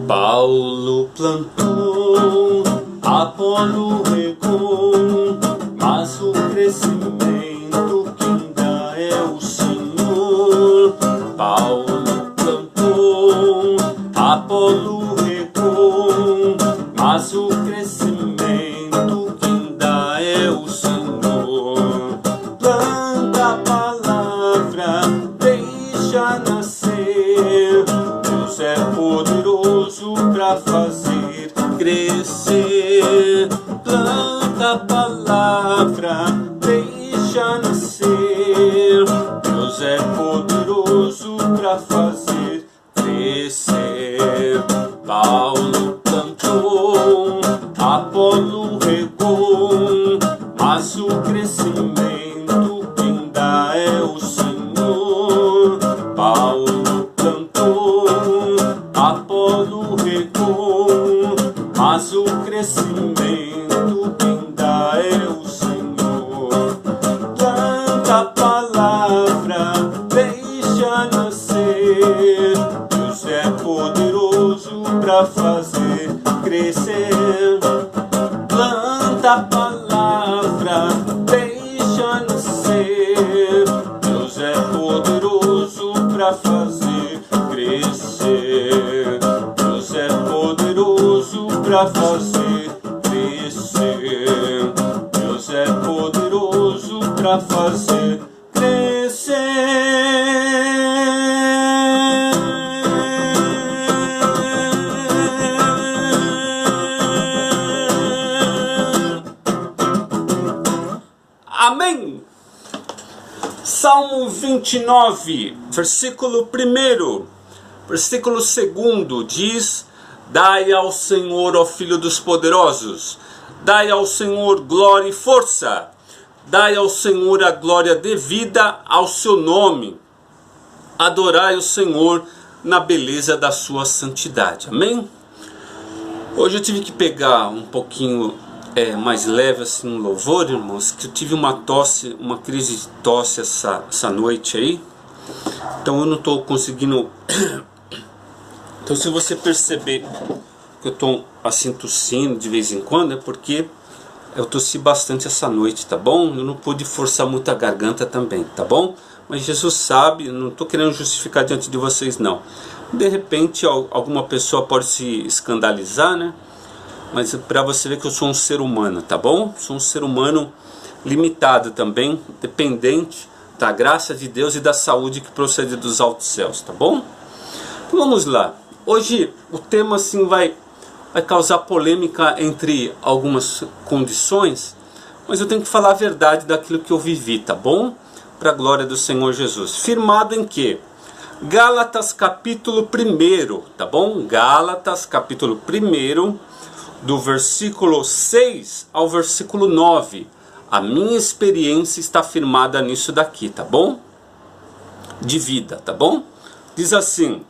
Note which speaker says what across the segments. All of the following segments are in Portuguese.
Speaker 1: Paulo plantou, Apolo regou, mas o crescimento quem dá é o Senhor. Paulo plantou, Apolo regou, mas o crescimento quem dá é o Senhor. Planta a palavra, deixa nascer, Deus é poderoso para fazer crescer. Planta a palavra, deixa nascer, Deus é poderoso para fazer crescer. Paulo plantou, Apolo regou, mas o crescimento quem dá é o Senhor. Paulo plantou, Apolo regou, mas o crescimento quem dá é o Senhor. Planta a palavra, deixa nascer, Deus é poderoso para fazer crescer. Planta a palavra, deixa nascer, Deus é poderoso para fazer crescer. Deus é poderoso para fazer crescer. Deus é poderoso para fazer crescer. Amém. Salmo 29, versículo 1, versículo 2 diz: Dai ao Senhor, ó Filho dos poderosos, dai ao Senhor glória e força, dai ao Senhor a glória devida ao seu nome, adorai o Senhor na beleza da sua santidade. Amém? Hoje eu tive que pegar um pouquinho mais leve assim no louvor, irmãos, que eu tive uma tosse, uma crise de tosse essa noite aí, então eu não estou conseguindo. Então se você perceber que eu estou assim tossindo de vez em quando, é porque eu tossi bastante essa noite, tá bom? Eu não pude forçar muito a garganta também, tá bom? Mas Jesus sabe, eu não estou querendo justificar diante de vocês não. De repente alguma pessoa pode se escandalizar, né? Mas para você ver que eu sou um ser humano, tá bom? Sou um ser humano limitado também, dependente da graça de Deus e da saúde que procede dos altos céus, tá bom? Então vamos lá. Hoje o tema assim vai causar polêmica entre algumas condições, mas eu tenho que falar a verdade daquilo que eu vivi, tá bom? Para a glória do Senhor Jesus. Firmado em quê? Gálatas capítulo 1, tá bom? Gálatas capítulo 1, do versículo 6 ao versículo 9. A minha experiência está firmada nisso daqui, tá bom? De vida, tá bom? Diz assim: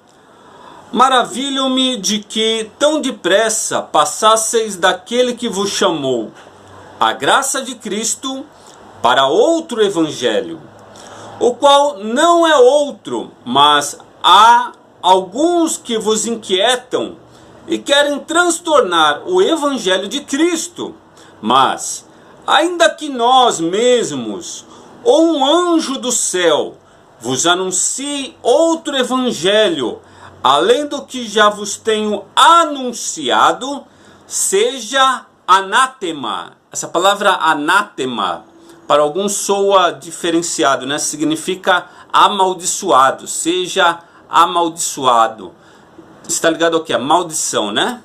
Speaker 1: Maravilho-me de que tão depressa passasseis daquele que vos chamou a graça de Cristo para outro evangelho, o qual não é outro, mas há alguns que vos inquietam e querem transtornar o evangelho de Cristo. Mas, ainda que nós mesmos, ou um anjo do céu, vos anuncie outro evangelho, além do que já vos tenho anunciado, seja anátema. Essa palavra anátema, para alguns soa diferenciado, né? Significa amaldiçoado, seja amaldiçoado. Está ligado ao que? A maldição, né?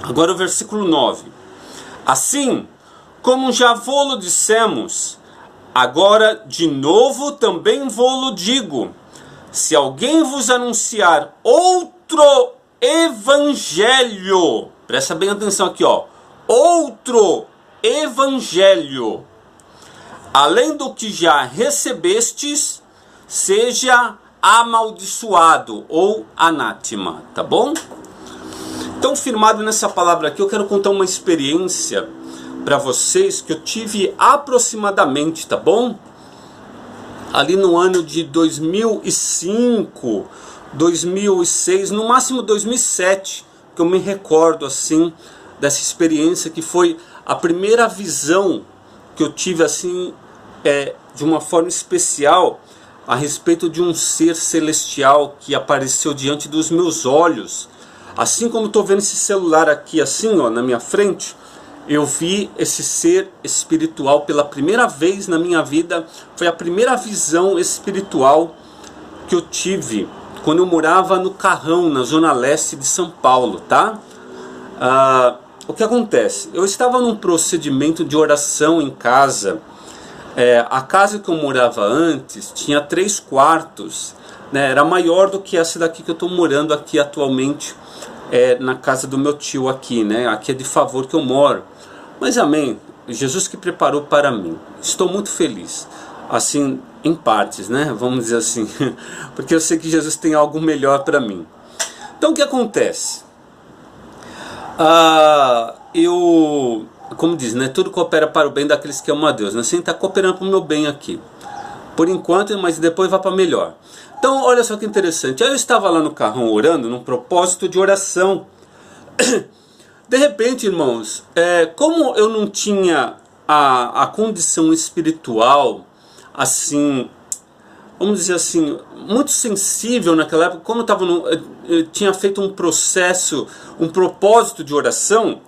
Speaker 1: Agora o versículo 9. Assim, como já vô-lo dissemos, agora de novo também vô-lo digo: se alguém vos anunciar outro evangelho, presta bem atenção aqui, ó, outro evangelho, além do que já recebestes, seja amaldiçoado ou anátema, tá bom? Então, firmado nessa palavra aqui, eu quero contar uma experiência para vocês que eu tive aproximadamente, tá bom? Ali no ano de 2005, 2006, no máximo 2007, que eu me recordo assim dessa experiência, que foi a primeira visão que eu tive assim, de uma forma especial, a respeito de um ser celestial que apareceu diante dos meus olhos. Assim como estou vendo esse celular aqui assim, ó, na minha frente, eu vi esse ser espiritual pela primeira vez na minha vida. Foi a primeira visão espiritual que eu tive quando eu morava no Carrão, na zona leste de São Paulo, tá? O que acontece? Eu estava num procedimento de oração em casa. A casa que eu morava antes tinha 3 quartos, né? Era maior do que essa daqui que eu estou morando aqui atualmente, na casa do meu tio aqui, né? Aqui é de favor que eu moro. Mas amém, Jesus que preparou para mim. Estou muito feliz, assim, em partes, né? Vamos dizer assim, porque eu sei que Jesus tem algo melhor para mim. Então o que acontece? Como diz, né? Tudo coopera para o bem daqueles que amam a Deus, né? Assim, está cooperando para o meu bem aqui, por enquanto, mas depois vai para melhor. Então, olha só que interessante. Eu estava lá no Carrão orando, num propósito de oração. De repente, irmãos, como eu não tinha a condição espiritual, assim, vamos dizer assim, muito sensível naquela época, como eu tinha feito um processo, um propósito de oração,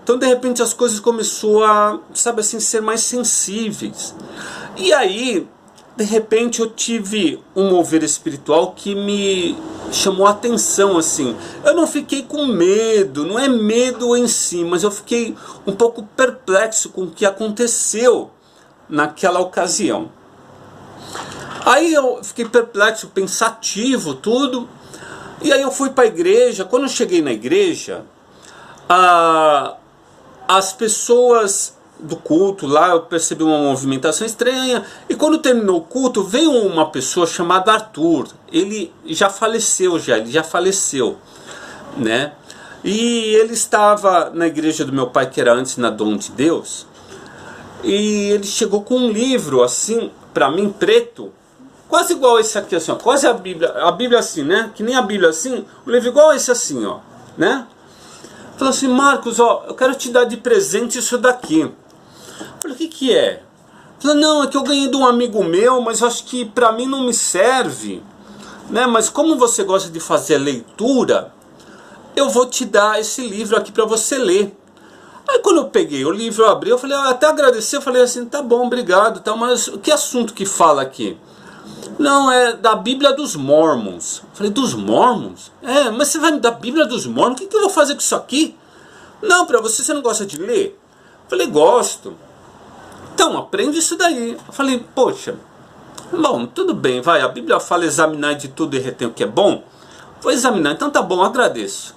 Speaker 1: então de repente as coisas começaram a, sabe assim, ser mais sensíveis. E aí, de repente eu tive um mover espiritual que me chamou a atenção, assim. Eu não fiquei com medo, não é medo em si, mas eu fiquei um pouco perplexo com o que aconteceu naquela ocasião. Aí eu fiquei perplexo, pensativo, tudo. E aí eu fui para a igreja. Quando eu cheguei na igreja, as pessoas do culto lá, eu percebi uma movimentação estranha. E quando terminou o culto, veio uma pessoa chamada Arthur. Ele já faleceu, né? E ele estava na igreja do meu pai, que era antes na Dom de Deus. E ele chegou com um livro assim, para mim, preto, quase igual esse aqui, assim, ó, quase a Bíblia assim, né? Que nem a Bíblia assim, um livro igual esse assim, ó, né? Falou assim: Marcos, ó, eu quero te dar de presente isso daqui. Eu falei: o que que é? Falei: não, é que eu ganhei de um amigo meu, mas eu acho que pra mim não me serve, né? Mas como você gosta de fazer leitura, eu vou te dar esse livro aqui pra você ler. Aí quando eu peguei o livro, eu abri, eu falei, até agradeci, eu falei assim, tá bom, obrigado, tá, mas que assunto que fala aqui? Não, é da Bíblia dos Mormons. Eu falei: dos Mormons? Mas você vai me dar a Bíblia dos Mormons? O que eu vou fazer com isso aqui? Não, pra você não gosta de ler? Eu falei: gosto. Então, aprende isso daí. Eu falei: poxa, bom, tudo bem, vai, a Bíblia fala examinar de tudo e retém o que é bom. Vou examinar, então tá bom, agradeço.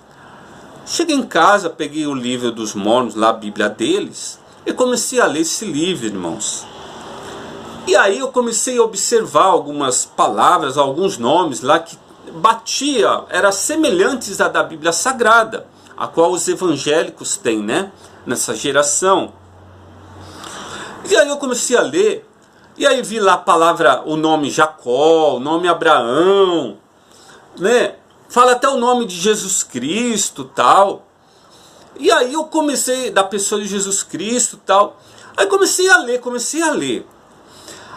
Speaker 1: Cheguei em casa, peguei o livro dos Mormons, lá a Bíblia deles, e comecei a ler esse livro, irmãos. E aí eu comecei a observar algumas palavras, alguns nomes lá que eram semelhantes à da Bíblia Sagrada, a qual os evangélicos têm, né, nessa geração. E aí eu comecei a ler, e aí vi lá a palavra, o nome Jacó, o nome Abraão, né? Fala até o nome de Jesus Cristo, tal. E aí eu comecei, da pessoa de Jesus Cristo, tal. Aí comecei a ler.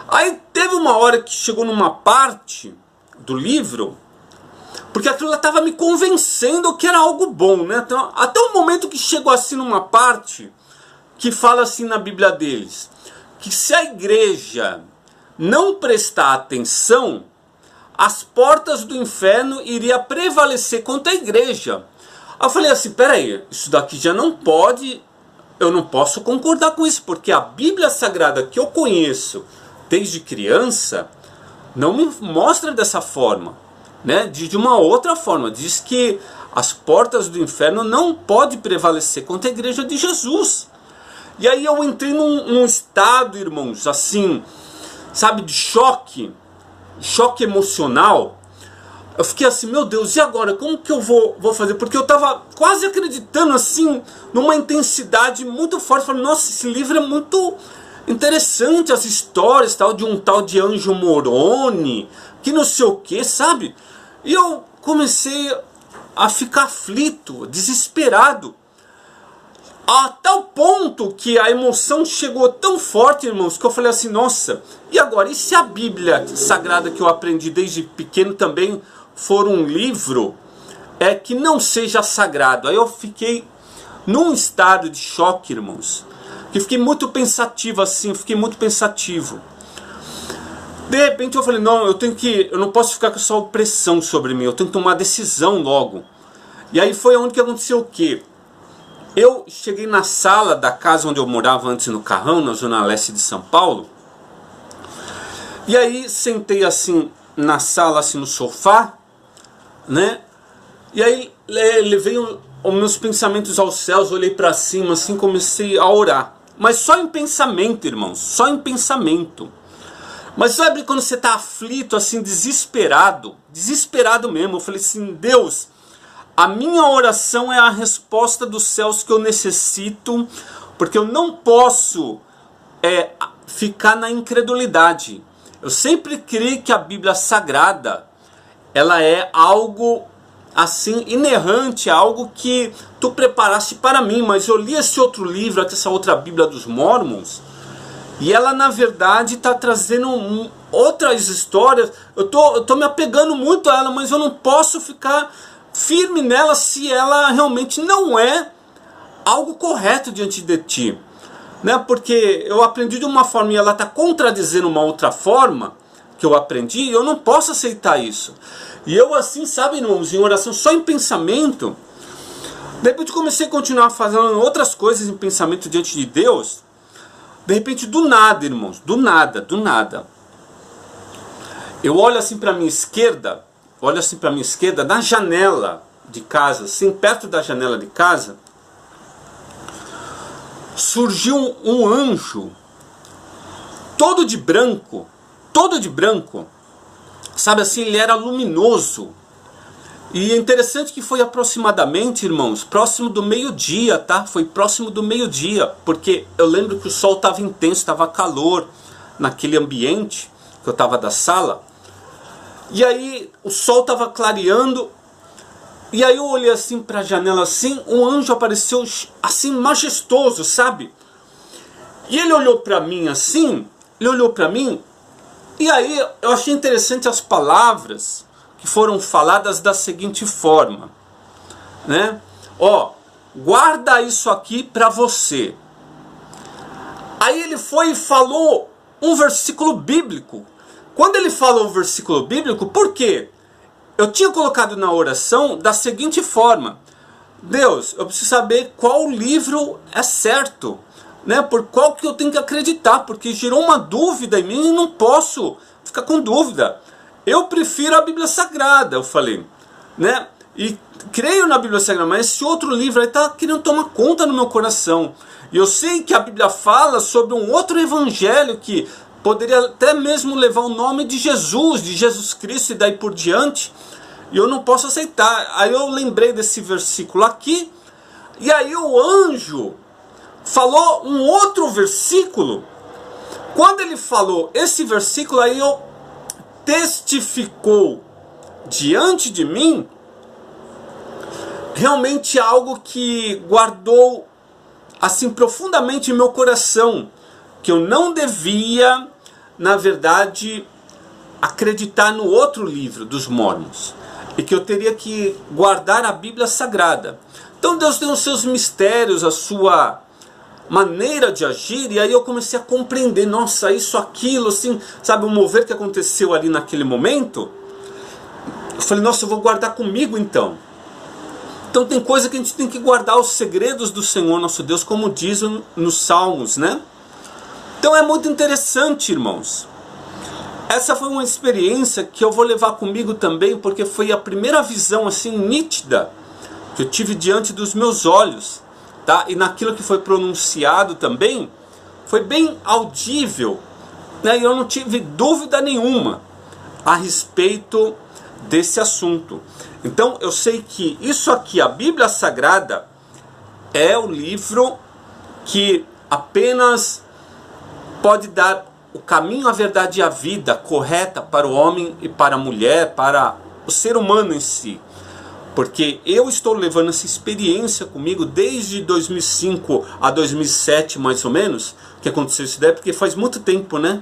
Speaker 1: Aí teve uma hora que chegou numa parte do livro, porque aquilo estava me convencendo que era algo bom, né? Então, até o momento que chegou assim numa parte que fala assim na Bíblia deles, que se a igreja não prestar atenção, as portas do inferno iriam prevalecer contra a igreja. Aí eu falei assim: peraí, isso daqui já não pode, eu não posso concordar com isso, porque a Bíblia Sagrada que eu conheço desde criança não me mostra dessa forma, né? De uma outra forma, diz que as portas do inferno não podem prevalecer contra a igreja de Jesus. E aí eu entrei num estado, irmãos, assim, sabe, de choque emocional. Eu fiquei assim: meu Deus, e agora? Como que eu vou fazer? Porque eu estava quase acreditando, assim, numa intensidade muito forte. Falei: nossa, esse livro é muito interessante, as histórias, tal, de um tal de Anjo Moroni, que não sei o que, sabe? E eu comecei a ficar aflito, desesperado, a tal ponto que a emoção chegou tão forte, irmãos, que eu falei assim, nossa, e agora? E se a Bíblia Sagrada que eu aprendi desde pequeno também for um livro que não seja sagrado? Aí eu fiquei num estado de choque, irmãos, que fiquei muito pensativo assim, fiquei muito pensativo. De repente eu falei, não, eu não posso ficar com essa opressão sobre mim, eu tenho que tomar decisão logo. E aí foi onde que aconteceu o quê? Eu cheguei na sala da casa onde eu morava antes no Carrão, na zona leste de São Paulo. E aí sentei assim na sala, assim no sofá, né? E aí levei os meus pensamentos aos céus, olhei para cima, assim comecei a orar. Mas só em pensamento, irmãos, só em pensamento. Mas sabe quando você está aflito, assim, desesperado mesmo? Eu falei assim, Deus, a minha oração é a resposta dos céus que eu necessito, porque eu não posso ficar na incredulidade. Eu sempre creio que a Bíblia Sagrada, ela é algo assim inerrante, algo que tu preparaste para mim. Mas eu li esse outro livro, essa outra Bíblia dos Mórmons, e ela na verdade está trazendo outras histórias. Eu tô me apegando muito a ela, mas eu não posso ficar firme nela se ela realmente não é algo correto diante de ti, né? Porque eu aprendi de uma forma e ela está contradizendo uma outra forma que eu aprendi, e eu não posso aceitar isso. E eu assim, sabe, irmãos, em oração, só em pensamento, de repente comecei a continuar fazendo outras coisas em pensamento diante de Deus. De repente, do nada, irmãos, do nada, eu olho assim para minha esquerda, na janela de casa, assim, perto da janela de casa, surgiu um anjo, todo de branco, sabe assim, ele era luminoso. E é interessante que foi aproximadamente, irmãos, próximo do meio-dia, tá? Foi próximo do meio-dia, porque eu lembro que o sol estava intenso, estava calor naquele ambiente que eu estava da sala. E aí o sol estava clareando, e aí eu olhei assim para a janela assim, um anjo apareceu assim majestoso, sabe? E ele olhou para mim assim, e aí eu achei interessante as palavras que foram faladas da seguinte forma, né? Ó, guarda isso aqui para você. Aí ele foi e falou um versículo bíblico. Quando ele falou o versículo bíblico, por quê? Eu tinha colocado na oração da seguinte forma: Deus, eu preciso saber qual livro é certo, né? Por qual que eu tenho que acreditar, porque gerou uma dúvida em mim e não posso ficar com dúvida. Eu prefiro a Bíblia Sagrada, eu falei, né? E creio na Bíblia Sagrada, mas esse outro livro aí está querendo tomar conta no meu coração. E eu sei que a Bíblia fala sobre um outro evangelho que poderia até mesmo levar o nome de Jesus Cristo e daí por diante. E eu não posso aceitar. Aí eu lembrei desse versículo aqui, e aí o anjo falou um outro versículo. Quando ele falou esse versículo, aí eu testificou diante de mim realmente algo que guardou assim profundamente em meu coração, que eu não devia, na verdade, acreditar no outro livro dos Mórmons, e que eu teria que guardar a Bíblia Sagrada. Então Deus tem os seus mistérios, a sua maneira de agir, e aí eu comecei a compreender, nossa, isso, aquilo, assim, sabe, o mover que aconteceu ali naquele momento. Eu falei, nossa, eu vou guardar comigo então. Então tem coisa que a gente tem que guardar, os segredos do Senhor nosso Deus, como diz nos Salmos, né? Então é muito interessante, irmãos. Essa foi uma experiência que eu vou levar comigo também, porque foi a primeira visão assim nítida que eu tive diante dos meus olhos. Tá? E naquilo que foi pronunciado também, foi bem audível, né? E eu não tive dúvida nenhuma a respeito desse assunto. Então eu sei que isso aqui, a Bíblia Sagrada, é o livro que apenas pode dar o caminho, a verdade e a vida correta para o homem e para a mulher, para o ser humano em si. Porque eu estou levando essa experiência comigo desde 2005 a 2007, mais ou menos, que aconteceu isso daí, porque faz muito tempo, né?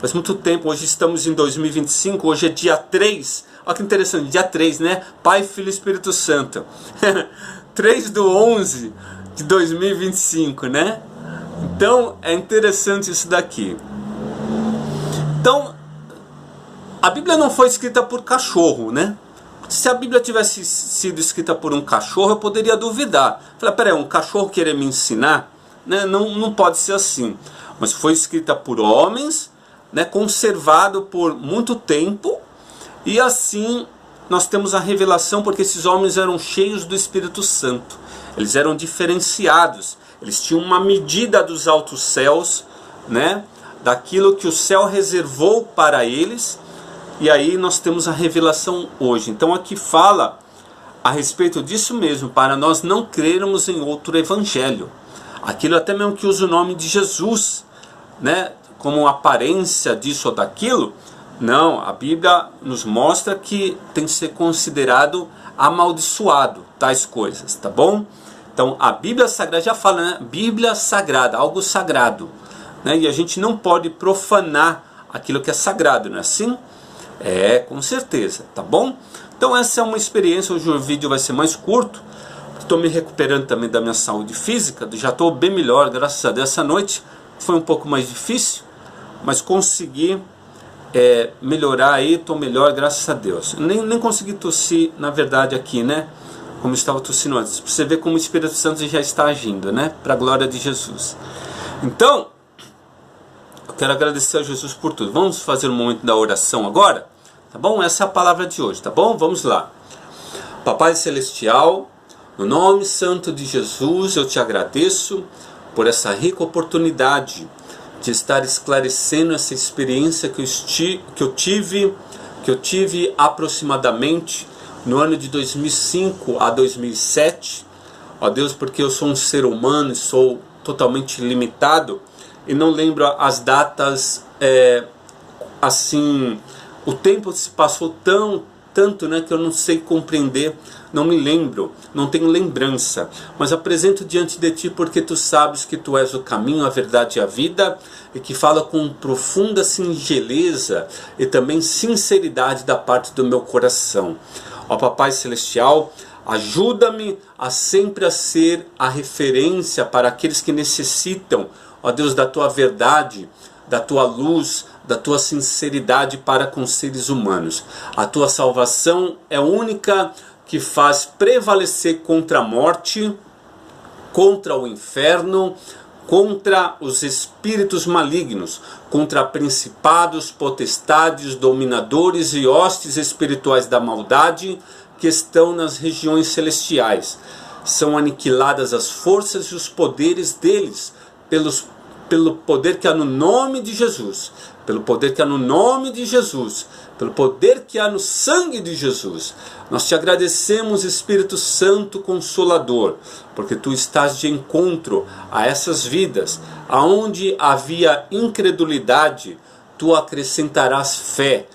Speaker 1: Faz muito tempo, hoje estamos em 2025, hoje é dia 3, olha que interessante, dia 3, né? Pai, Filho e Espírito Santo. 3/11 de 2025, né? Então, é interessante isso daqui. Então, a Bíblia não foi escrita por cachorro, né? Se a Bíblia tivesse sido escrita por um cachorro, eu poderia duvidar. Falei, peraí, um cachorro querer me ensinar? Né? Não pode ser assim. Mas foi escrita por homens, né? Conservado por muito tempo, e assim nós temos a revelação, porque esses homens eram cheios do Espírito Santo. Eles eram diferenciados. Eles tinham uma medida dos altos céus, né? Daquilo que o céu reservou para eles. E aí nós temos a revelação hoje. Então aqui fala a respeito disso mesmo, para nós não crermos em outro evangelho. Aquilo até mesmo que usa o nome de Jesus, né, como aparência disso ou daquilo. Não, a Bíblia nos mostra que tem que ser considerado amaldiçoado tais coisas, tá bom? Então a Bíblia Sagrada já fala, né? Bíblia Sagrada, algo sagrado, né? E a gente não pode profanar aquilo que é sagrado, não é assim? É, com certeza, tá bom? Então essa é uma experiência, hoje o vídeo vai ser mais curto. Estou me recuperando também da minha saúde física, já estou bem melhor, graças a Deus. Essa noite foi um pouco mais difícil, mas consegui melhorar aí, estou melhor, graças a Deus. Nem consegui tossir, na verdade, aqui, né? Como estava tossindo antes. Pra você ver como o Espírito Santo já está agindo, né? Para a glória de Jesus. Então, eu quero agradecer a Jesus por tudo. Vamos fazer um momento da oração agora? Tá bom? Essa é a palavra de hoje, tá bom? Vamos lá. Papai Celestial, no nome santo de Jesus, eu te agradeço por essa rica oportunidade de estar esclarecendo essa experiência que eu tive aproximadamente no ano de 2005 a 2007. Ó Deus, porque eu sou um ser humano e sou totalmente limitado e não lembro as datas, assim, o tempo se passou tanto, né, que eu não sei compreender, não me lembro, não tenho lembrança, mas apresento diante de ti porque tu sabes que tu és o caminho, a verdade e a vida, e que fala com profunda singeleza e também sinceridade da parte do meu coração. Ó Papai Celestial, ajuda-me a sempre a ser a referência para aqueles que necessitam, ó Deus, da tua verdade, da tua luz, da tua sinceridade para com seres humanos. A tua salvação é única, que faz prevalecer contra a morte, contra o inferno, contra os espíritos malignos, contra principados, potestades, dominadores e hostes espirituais da maldade que estão nas regiões celestiais. São aniquiladas as forças e os poderes deles pelo poder que há no nome de Jesus, pelo poder que há no nome de Jesus, pelo poder que há no sangue de Jesus. Nós te agradecemos, Espírito Santo Consolador, porque tu estás de encontro a essas vidas, aonde havia incredulidade, tu acrescentarás fé,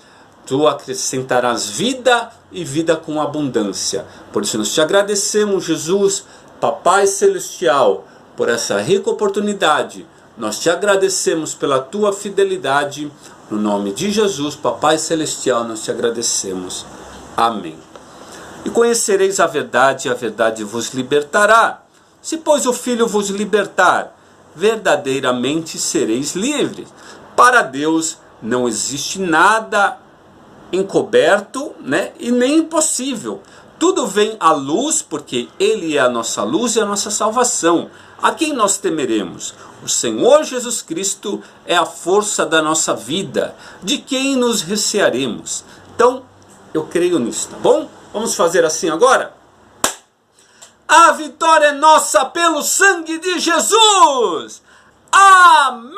Speaker 1: tu acrescentarás vida e vida com abundância. Por isso nós te agradecemos, Jesus, Papai Celestial, por essa rica oportunidade. Nós te agradecemos pela tua fidelidade. No nome de Jesus, Papai Celestial, nós te agradecemos. Amém. E conhecereis a verdade vos libertará. Se, pois, o Filho vos libertar, verdadeiramente sereis livres. Para Deus não existe nada encoberto, né, e nem impossível. Tudo vem à luz, porque Ele é a nossa luz e a nossa salvação. A quem nós temeremos? O Senhor Jesus Cristo é a força da nossa vida. De quem nos recearemos? Então, eu creio nisso, tá bom? Vamos fazer assim agora? A vitória é nossa pelo sangue de Jesus! Amém!